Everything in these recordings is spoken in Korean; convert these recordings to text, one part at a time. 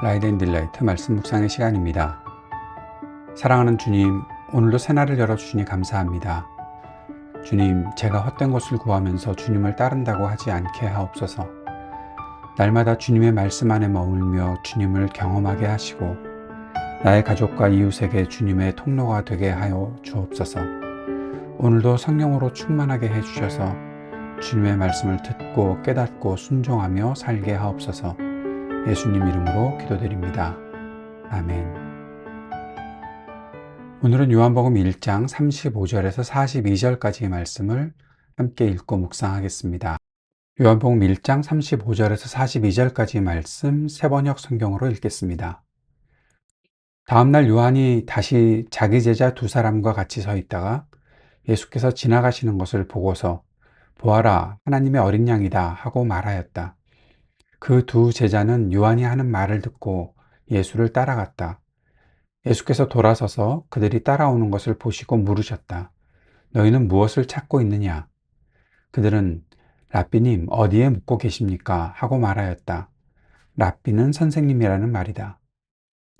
라이드 앤 딜라이트 말씀 묵상의 시간입니다. 사랑하는 주님, 오늘도 새날을 열어주시니 감사합니다. 주님, 제가 헛된 것을 구하면서 주님을 따른다고 하지 않게 하옵소서. 날마다 주님의 말씀 안에 머물며 주님을 경험하게 하시고 나의 가족과 이웃에게 주님의 통로가 되게 하여 주옵소서. 오늘도 성령으로 충만하게 해주셔서 주님의 말씀을 듣고 깨닫고 순종하며 살게 하옵소서. 예수님 이름으로 기도드립니다. 아멘. 오늘은 요한복음 1장 35절에서 42절까지의 말씀을 함께 읽고 묵상하겠습니다. 요한복음 1장 35절에서 42절까지의 말씀 새번역 성경으로 읽겠습니다. 다음날 요한이 다시 자기 제자 두 사람과 같이 서 있다가 예수께서 지나가시는 것을 보고서 보아라, 하나님의 어린 양이다 하고 말하였다. 그 두 제자는 요한이 하는 말을 듣고 예수를 따라갔다. 예수께서 돌아서서 그들이 따라오는 것을 보시고 물으셨다. 너희는 무엇을 찾고 있느냐? 그들은 랍비님 어디에 묵고 계십니까? 하고 말하였다. 랍비는 선생님이라는 말이다.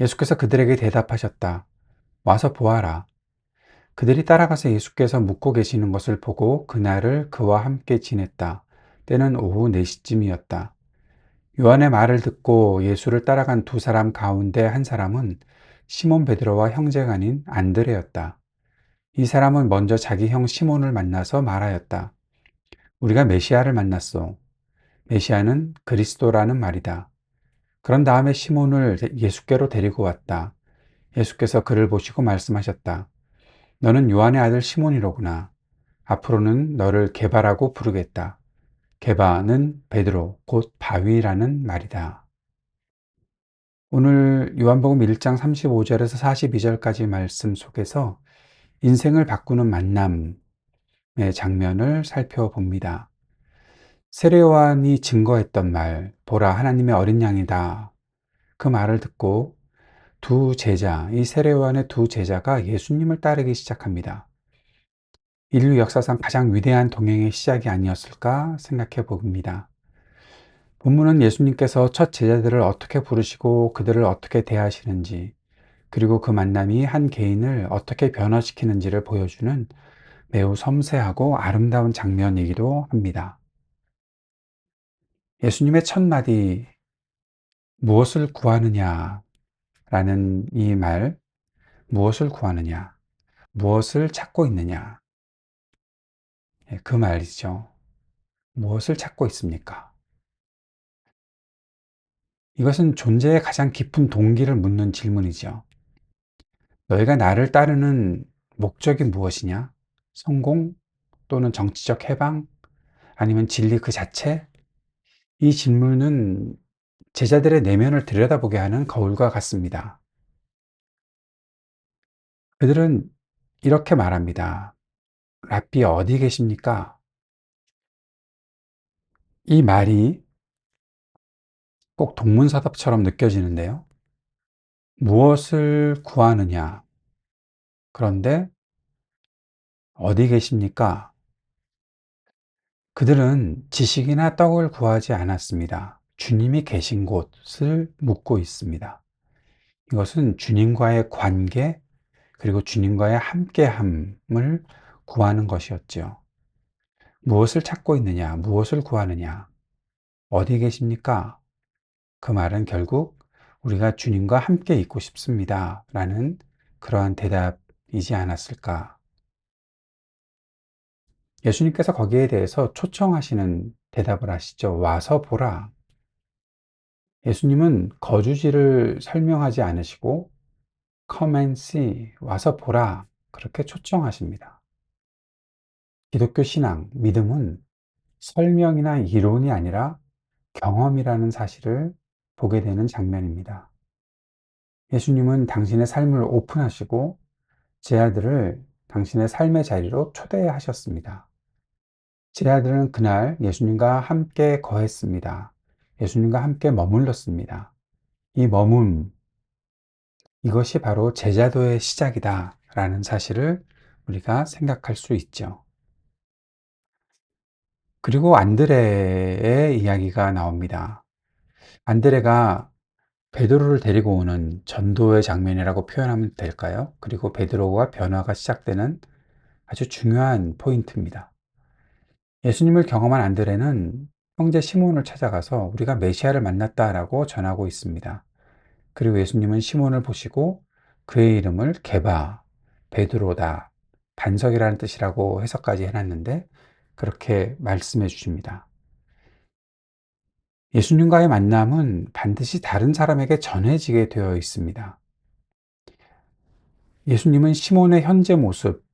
예수께서 그들에게 대답하셨다. 와서 보아라. 그들이 따라가서 예수께서 묵고 계시는 것을 보고 그날을 그와 함께 지냈다. 때는 오후 4시쯤이었다. 요한의 말을 듣고 예수를 따라간 두 사람 가운데 한 사람은 시몬 베드로와 형제가 아닌 안드레였다. 이 사람은 먼저 자기 형 시몬을 만나서 말하였다. 우리가 메시아를 만났소. 메시아는 그리스도라는 말이다. 그런 다음에 시몬을 예수께로 데리고 왔다. 예수께서 그를 보시고 말씀하셨다. 너는 요한의 아들 시몬이로구나. 앞으로는 너를 게바라고 부르겠다. 게바는 베드로, 곧 바위라는 말이다. 오늘 요한복음 1장 35절에서 42절까지 말씀 속에서 인생을 바꾸는 만남의 장면을 살펴봅니다. 세례요한이 증거했던 말, 보라 하나님의 어린 양이다. 그 말을 듣고 두 제자, 이 세례요한의 두 제자가 예수님을 따르기 시작합니다. 인류 역사상 가장 위대한 동행의 시작이 아니었을까 생각해 봅니다. 본문은 예수님께서 첫 제자들을 어떻게 부르시고 그들을 어떻게 대하시는지, 그리고 그 만남이 한 개인을 어떻게 변화시키는지를 보여주는 매우 섬세하고 아름다운 장면이기도 합니다. 예수님의 첫 마디, 무엇을 구하느냐 라는 이 말, 무엇을 구하느냐, 무엇을 찾고 있느냐, 그 말이죠. 무엇을 찾고 있습니까? 이것은 존재의 가장 깊은 동기를 묻는 질문이죠. 너희가 나를 따르는 목적이 무엇이냐? 성공 또는 정치적 해방 아니면 진리 그 자체? 이 질문은 제자들의 내면을 들여다보게 하는 거울과 같습니다. 그들은 이렇게 말합니다. 랍비 어디 계십니까? 이 말이 꼭 동문서답처럼 느껴지는데요. 무엇을 구하느냐? 그런데 어디 계십니까? 그들은 지식이나 떡을 구하지 않았습니다. 주님이 계신 곳을 묻고 있습니다. 이것은 주님과의 관계, 그리고 주님과의 함께함을 구하는 것이었죠. 무엇을 찾고 있느냐, 무엇을 구하느냐, 어디 계십니까? 그 말은 결국 우리가 주님과 함께 있고 싶습니다. 라는 그러한 대답이지 않았을까. 예수님께서 거기에 대해서 초청하시는 대답을 하시죠. 와서 보라. 예수님은 거주지를 설명하지 않으시고 come and see, 와서 보라. 그렇게 초청하십니다. 기독교 신앙, 믿음은 설명이나 이론이 아니라 경험이라는 사실을 보게 되는 장면입니다. 예수님은 당신의 삶을 오픈하시고 제 아들을 당신의 삶의 자리로 초대하셨습니다. 제 아들은 그날 예수님과 함께 거했습니다. 예수님과 함께 머물렀습니다. 이 머문, 이것이 바로 제자도의 시작이다 라는 사실을 우리가 생각할 수 있죠. 그리고 안드레의 이야기가 나옵니다. 안드레가 베드로를 데리고 오는 전도의 장면이라고 표현하면 될까요? 그리고 베드로와 변화가 시작되는 아주 중요한 포인트입니다. 예수님을 경험한 안드레는 형제 시몬을 찾아가서 우리가 메시아를 만났다라고 전하고 있습니다. 그리고 예수님은 시몬을 보시고 그의 이름을 게바, 베드로다, 반석이라는 뜻이라고 해석까지 해놨는데 그렇게 말씀해 주십니다. 예수님과의 만남은 반드시 다른 사람에게 전해지게 되어 있습니다. 예수님은 시몬의 현재 모습,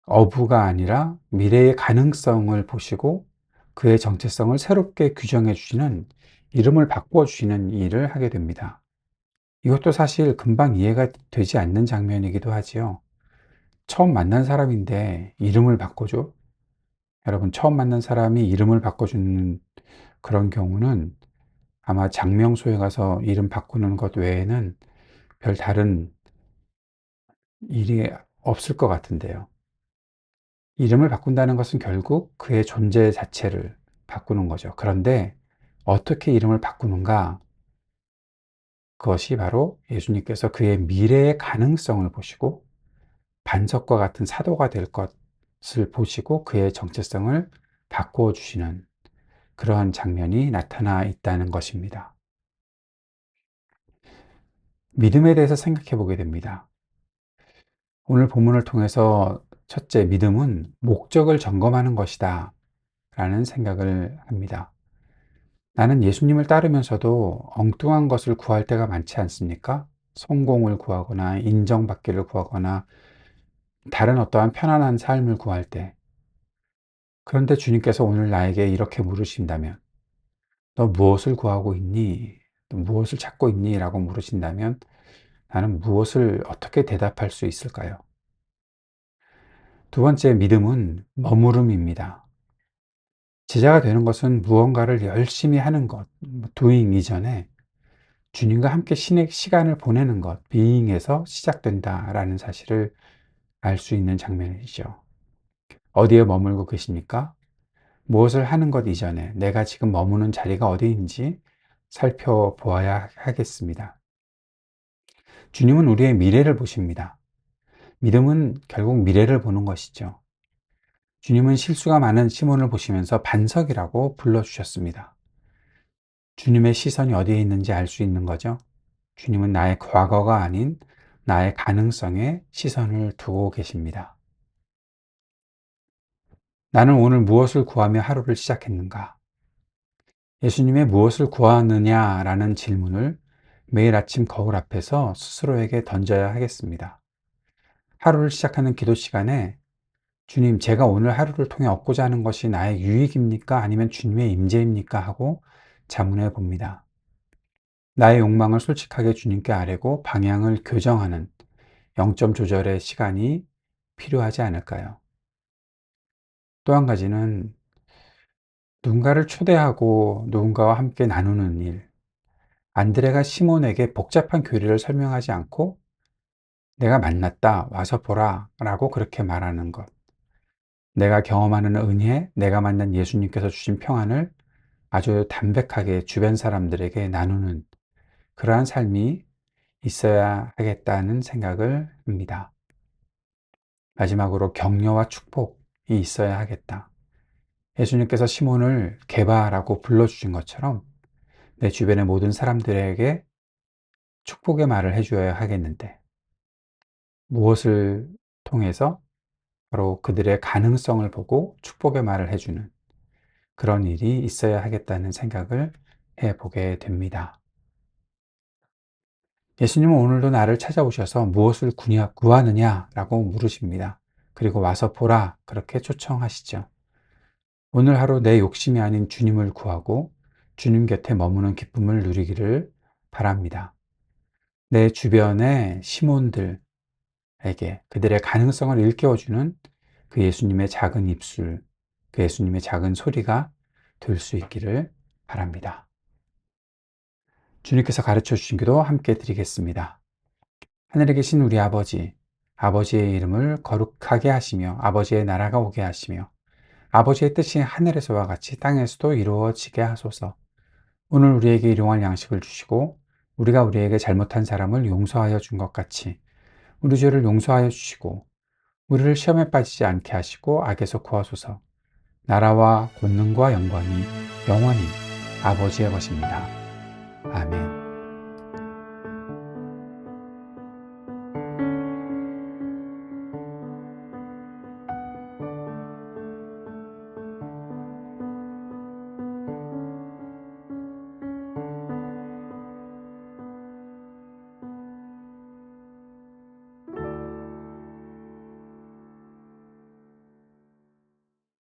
어부가 아니라 미래의 가능성을 보시고 그의 정체성을 새롭게 규정해 주시는, 이름을 바꾸어 주시는 일을 하게 됩니다. 이것도 사실 금방 이해가 되지 않는 장면이기도 하지요. 처음 만난 사람인데 이름을 바꿔줘? 여러분, 처음 만난 사람이 이름을 바꿔주는 그런 경우는 아마 장명소에 가서 이름 바꾸는 것 외에는 별 다른 일이 없을 것 같은데요. 이름을 바꾼다는 것은 결국 그의 존재 자체를 바꾸는 거죠. 그런데 어떻게 이름을 바꾸는가? 그것이 바로 예수님께서 그의 미래의 가능성을 보시고 반석과 같은 사도가 될 것을 보시고 그의 정체성을 바꾸어 주시는 그러한 장면이 나타나 있다는 것입니다. 믿음에 대해서 생각해 보게 됩니다. 오늘 본문을 통해서 첫째, 믿음은 목적을 점검하는 것이다 라는 생각을 합니다. 나는 예수님을 따르면서도 엉뚱한 것을 구할 때가 많지 않습니까? 성공을 구하거나 인정받기를 구하거나 다른 어떠한 편안한 삶을 구할 때. 그런데 주님께서 오늘 나에게 이렇게 물으신다면, 너 무엇을 구하고 있니? 또 무엇을 찾고 있니? 라고 물으신다면 나는 무엇을 어떻게 대답할 수 있을까요? 두 번째, 믿음은 머무름입니다. 제자가 되는 것은 무언가를 열심히 하는 것, doing 이전에 주님과 함께 시간을 보내는 것, being에서 시작된다라는 사실을 알 수 있는 장면이죠. 어디에 머물고 계십니까? 무엇을 하는 것 이전에 내가 지금 머무는 자리가 어디인지 살펴보아야 하겠습니다. 주님은 우리의 미래를 보십니다. 믿음은 결국 미래를 보는 것이죠. 주님은 실수가 많은 시몬을 보시면서 반석이라고 불러주셨습니다. 주님의 시선이 어디에 있는지 알 수 있는 거죠. 주님은 나의 과거가 아닌 나의 가능성에 시선을 두고 계십니다. 나는 오늘 무엇을 구하며 하루를 시작했는가? 예수님의 무엇을 구하느냐라는 질문을 매일 아침 거울 앞에서 스스로에게 던져야 하겠습니다. 하루를 시작하는 기도 시간에 주님, 제가 오늘 하루를 통해 얻고자 하는 것이 나의 유익입니까? 아니면 주님의 임재입니까? 하고 자문해 봅니다. 나의 욕망을 솔직하게 주님께 아뢰고 방향을 교정하는 0점 조절의 시간이 필요하지 않을까요? 또 한 가지는 누군가를 초대하고 누군가와 함께 나누는 일. 안드레가 시몬에게 복잡한 교리를 설명하지 않고 내가 만났다, 와서 보라 라고 그렇게 말하는 것. 내가 경험하는 은혜, 내가 만난 예수님께서 주신 평안을 아주 담백하게 주변 사람들에게 나누는 그러한 삶이 있어야 하겠다는 생각을 합니다. 마지막으로 격려와 축복이 있어야 하겠다. 예수님께서 시몬을 게바라고 불러주신 것처럼 내 주변의 모든 사람들에게 축복의 말을 해줘야 하겠는데 무엇을 통해서 바로 그들의 가능성을 보고 축복의 말을 해주는 그런 일이 있어야 하겠다는 생각을 해보게 됩니다. 예수님은 오늘도 나를 찾아오셔서 무엇을 구하느냐라고 물으십니다. 그리고 와서 보라 그렇게 초청하시죠. 오늘 하루 내 욕심이 아닌 주님을 구하고 주님 곁에 머무는 기쁨을 누리기를 바랍니다. 내 주변의 시몬들에게 그들의 가능성을 일깨워주는 그 예수님의 작은 입술, 그 예수님의 작은 소리가 될 수 있기를 바랍니다. 주님께서 가르쳐 주신 기도 함께 드리겠습니다. 하늘에 계신 우리 아버지, 아버지의 이름을 거룩하게 하시며 아버지의 나라가 오게 하시며 아버지의 뜻이 하늘에서와 같이 땅에서도 이루어지게 하소서. 오늘 우리에게 일용할 양식을 주시고 우리가 우리에게 잘못한 사람을 용서하여 준 것 같이 우리 죄를 용서하여 주시고 우리를 시험에 빠지지 않게 하시고 악에서 구하소서. 나라와 권능과 영광이 영원히 아버지의 것입니다. 아멘.